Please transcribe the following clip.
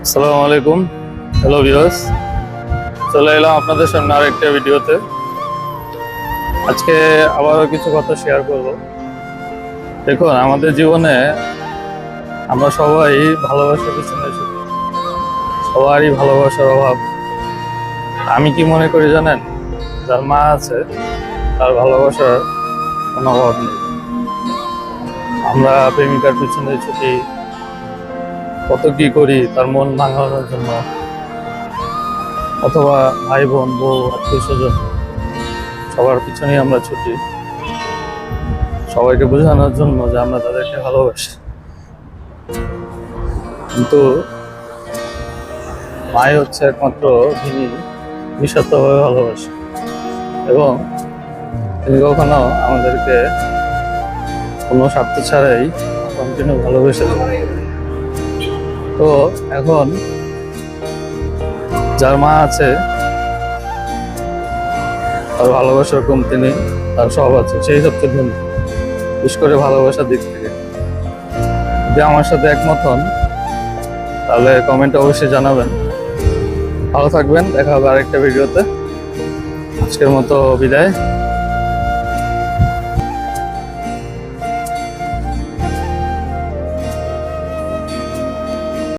আসসালামু আলাইকুম। Hello viewers, চলে এলাম আপনাদের সামনে আরেকটা ভিডিওতে। আজকে আবারও কিছু কথা শেয়ার করব। দেখুন, আমাদের জীবনে আমরা সবাই ভালোবাসার পিছনে ছুটি, সবারই ভালোবাসার অভাব। আমি কি মনে করি জানেন, যার মা আছে তার ভালোবাসার কোনো অভাব নেই। আমরা প্রেমিকার পিছনে ছুটি, কত কি করি তার মন ভাঙানোর জন্য, অথবা ভাই বোন বউ আত্মীয় স্বজন সবার পিছনেই আমরা ছুটি, সবাইকে বোঝানোর জন্য যে আমরা তাদেরকে ভালোবাসি। কিন্তু মাই হচ্ছে একমাত্র যিনি নিঃস্বার্থভাবে ভালোবাসে, এবং তিনি কখনো আমাদেরকে কোনো স্বার্থ ছাড়াই কন্টিনিউ ভালোবেসে যায়। তো এখন যার মা আছে তার ভালোবাসার কমতি নেই, তার সব আছে, সেই সবচেয়ে ধনী, বিশেষ করে ভালোবাসার দিক থেকে। যদি আমার সাথে একমত হন তাহলে কমেন্টে অবশ্যই জানাবেন। ভালো থাকবেন, দেখা হবে আরেকটা ভিডিওতে। আজকের মতো বিদায়।